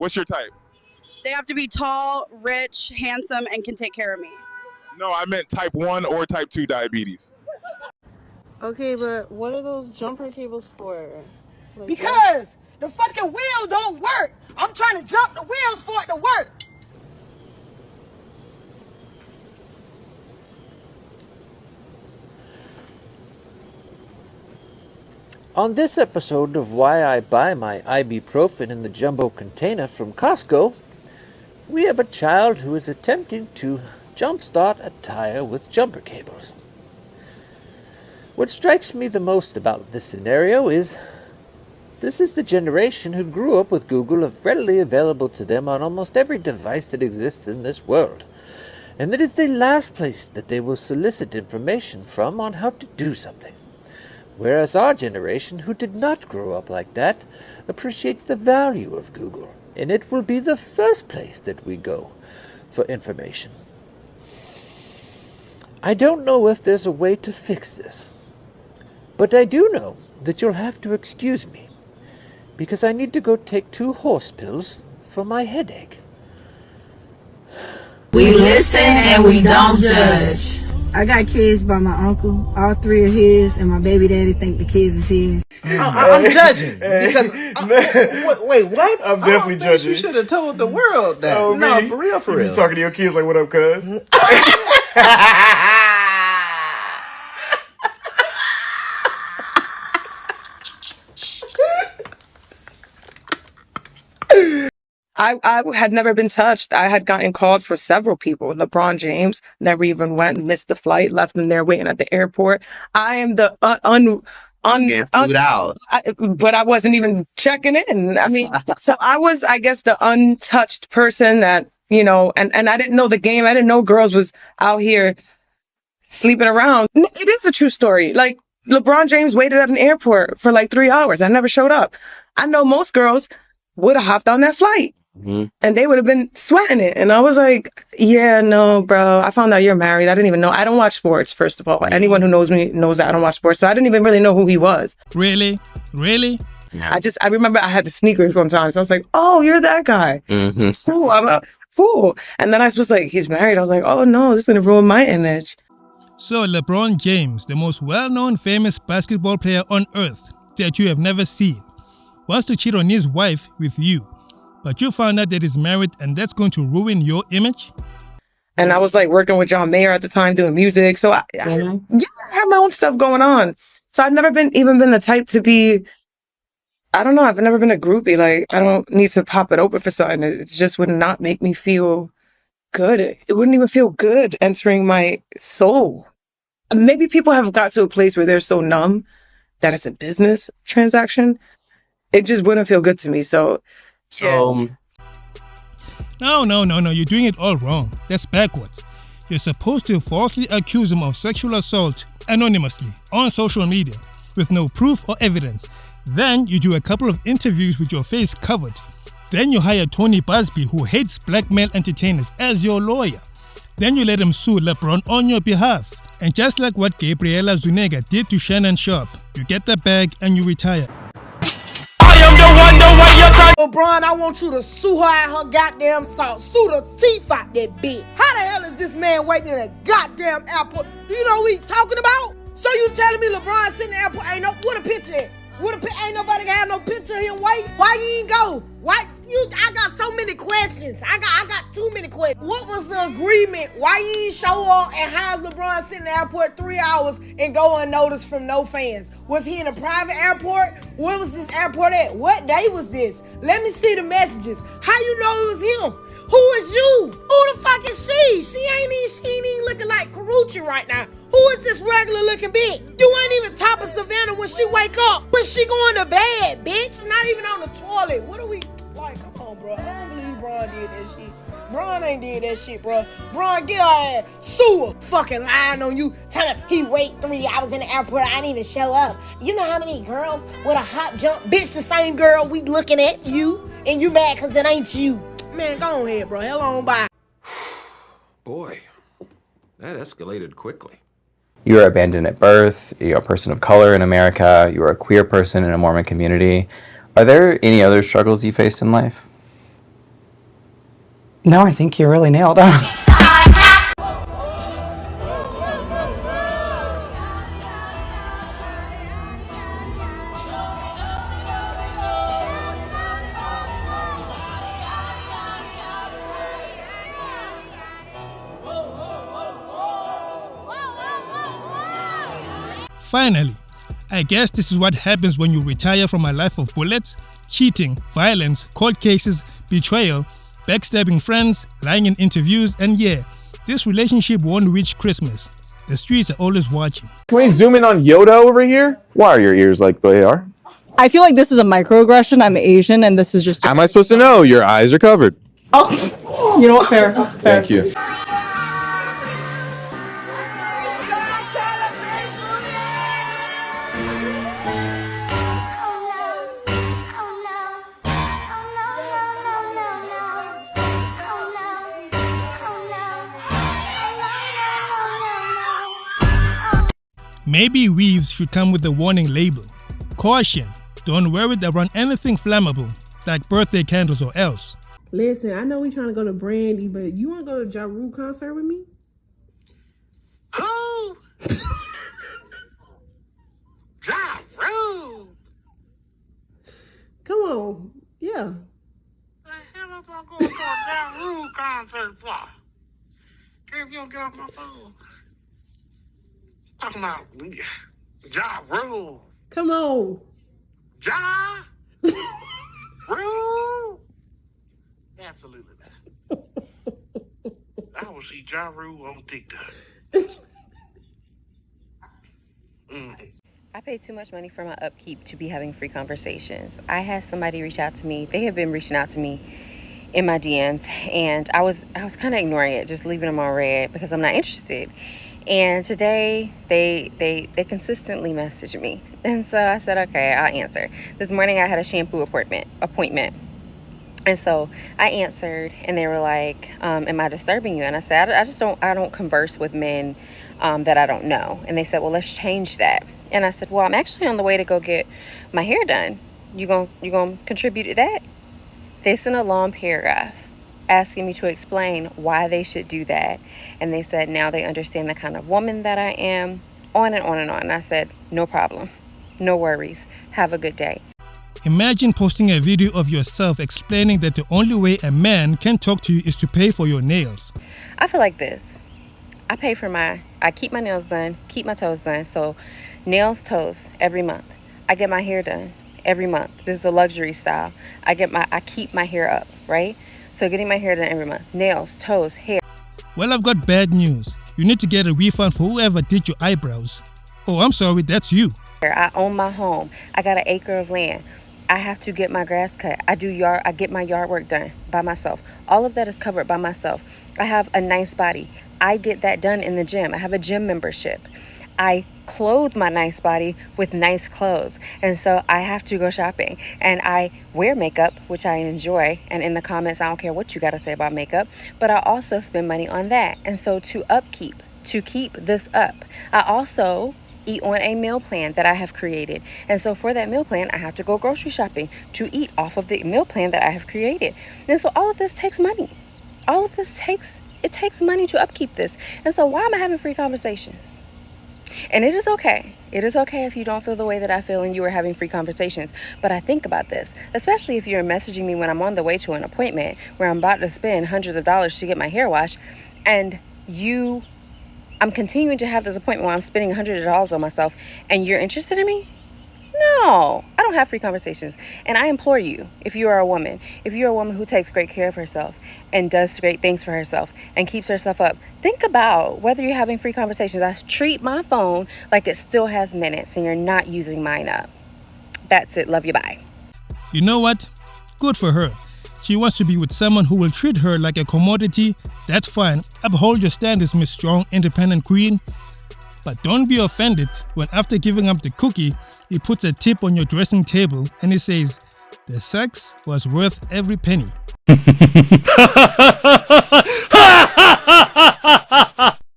What's your type? They have to be tall, rich, handsome, and can take care of me. No, I meant type 1 or type 2 diabetes. Okay, but what are those jumper cables for? Like, because the fucking wheel don't work. I'm trying to jump the wheels for it to work. On this episode of Why I Buy My Ibuprofen in the Jumbo Container from Costco, we have a child who is attempting to jumpstart a tire with jumper cables. What strikes me the most about this scenario is this is the generation who grew up with Google readily available to them on almost every device that exists in this world, and that is the last place that they will solicit information from on how to do something. Whereas our generation, who did not grow up like that, appreciates the value of Google, and it will be the first place that we go for information. I don't know if there's a way to fix this, but I do know that you'll have to excuse me, because I need to go take 2 horse pills for my headache. We listen and we don't judge. I got kids by my uncle. All 3 are his, and my baby daddy think the kids is his. I'm judging because wait, what? I'm definitely judging. You should have told the world that. Oh, no, me? for real, for real. You talking to your kids like, "What up, cuz?" I had never been touched. I had gotten called for several people. LeBron James never even went, missed the flight, left them there waiting at the airport. I am the Getting flued out. but I wasn't even checking in. I mean, so I was, I guess, the untouched person that, you know, and I didn't know the game. I didn't know girls was out here sleeping around. It is a true story. Like, LeBron James waited at an airport for like 3 hours. I never showed up. I know most girls would have hopped on that flight. Mm-hmm. And they would have been sweating it. And I was like, yeah, no, bro. I found out you're married. I didn't even know. I don't watch sports, first of all. Anyone who knows me knows that I don't watch sports. So I didn't even really know who he was. Really? Yeah. I remember I had the sneakers one time. So I was like, oh, you're that guy. Mm-hmm. Fool, I'm a fool. And then I was like, he's married. I was like, oh, no, this is going to ruin my image. So LeBron James, the most well-known famous basketball player on earth that you have never seen, wants to cheat on his wife with you. But you found out that he's married and that's going to ruin your image? And I was like working with John Mayer at the time doing music. So I had my own stuff going on. So I've never been the type to be, I don't know, I've never been a groupie. Like, I don't need to pop it open for something. It just would not make me feel good. It wouldn't even feel good entering my soul. Maybe people have got to a place where they're so numb that it's a business transaction. It just wouldn't feel good to me. So No, you're doing it all wrong. That's backwards. You're supposed to falsely accuse him of sexual assault anonymously on social media with no proof or evidence. Then you do a couple of interviews with your face covered. Then you hire Tony Busby, who hates black male entertainers, as your lawyer. Then you let him sue LeBron on your behalf. And just like what Gabriela Zuniga did to Shannon Sharp, you get the bag and you retire. LeBron, I want you to sue her at her goddamn salt. Sue the teeth out that bitch. How the hell is this man waiting in a goddamn airport? Do you know what he talking about? So you telling me LeBron sitting in the airport ain't no, what a picture at? Ain't nobody can have no picture of him wait? Why you ain't go? I got so many questions. I got too many questions. What was the agreement? Why you ain't show up and have LeBron sit in the airport 3 hours and go unnoticed from no fans? Was he in a private airport? Where was this airport at? What day was this? Let me see the messages. How you know it was him? Who is you? Who the fuck is she? She ain't even looking like Karuchi right now. Who is this regular looking bitch? You ain't even top of Savannah when she wake up. When she going to bed, bitch. Not even on the toilet. What are we, like, come on, bro. I don't believe Bron did that shit. Bron ain't did that shit, bro. Bron, get her ass. Sue her. Fucking lying on you. Tell her he wait 3 hours in the airport. I didn't even show up. You know how many girls with a hop jump? Bitch, the same girl we looking at you. And you mad because it ain't you. Man, go on ahead, bro. Hell on, bye. Boy, that escalated quickly. You were abandoned at birth, you're a person of color in America, you were a queer person in a Mormon community. Are there any other struggles you faced in life? No, I think you really nailed it. Finally, I guess this is what happens when you retire from a life of bullets, cheating, violence, court cases, betrayal, backstabbing friends, lying in interviews, and yeah, this relationship won't reach Christmas. The streets are always watching. Can we zoom in on Yoda over here? Why are your ears like they are? I feel like this is a microaggression. I'm Asian, and this is just. How am I supposed to know? Your eyes are covered. Oh, you know what? Fair. Thank you. Maybe weaves should come with a warning label. Caution, don't wear it around anything flammable, like birthday candles or else. Listen, I know we trying to go to Brandy, but you want to go to Ja Rule concert with me? Who? Ja Rule. Come on, yeah. The hell am I going to a Ja Rule concert for? If you don't get off my phone. Talking about Ja Rule. Come on. Ja Rule. Absolutely not. I will see Ja Rule on TikTok. I pay too much money for my upkeep to be having free conversations. I had somebody reach out to me. They have been reaching out to me in my DMs, and I was kind of ignoring it, just leaving them on red because I'm not interested. And today they consistently message me, and so I said, okay, I'll answer. This morning I had a shampoo appointment, and so I answered, and they were like, am I disturbing you? And I said, I don't converse with men that I don't know. And they said, well, let's change that. And I said, well, I'm actually on the way to go get my hair done. You gonna contribute to that? They sent a long paragraph asking me to explain why they should do that. And they said now they understand the kind of woman that I am, on and on and on. And I said, no problem, no worries, have a good day. Imagine posting a video of yourself explaining that the only way a man can talk to you is to pay for your nails. I feel like this. I keep my nails done, keep my toes done. So nails, toes, every month. I get my hair done every month. This is a luxury style. I keep my hair up, right? So getting my hair done every month. Nails, toes, hair. Well, I've got bad news. You need to get a refund for whoever did your eyebrows. Oh, I'm sorry, that's you. I own my home. I got an acre of land. I have to get my grass cut. I get my yard work done by myself. All of that is covered by myself. I have a nice body. I get that done in the gym. I have a gym membership. I clothe my nice body with nice clothes. And so I have to go shopping. And I wear makeup, which I enjoy. And in the comments, I don't care what you got to say about makeup. But I also spend money on that. And so to keep this up, I also eat on a meal plan that I have created. And so for that meal plan, I have to go grocery shopping to eat off of the meal plan that I have created. And so all of this takes money. All of this takes money to upkeep this. And so why am I having free conversations? And it is okay. It is okay if you don't feel the way that I feel and you are having free conversations. But I think about this, especially if you're messaging me when I'm on the way to an appointment where I'm about to spend hundreds of dollars to get my hair washed, and I'm continuing to have this appointment where I'm spending hundreds of dollars on myself, and you're interested in me? No, I don't have free conversations. And I implore you, if you are a woman who takes great care of herself and does great things for herself and keeps herself up, think about whether you're having free conversations. I treat my phone like it still has minutes and you're not using mine up. That's it. Love you. Bye. You know what? Good for her. She wants to be with someone who will treat her like a commodity. That's fine. Uphold your standards, Miss Strong, Independent Queen. But don't be offended when after giving up the cookie, he puts a tip on your dressing table and he says, the sex was worth every penny.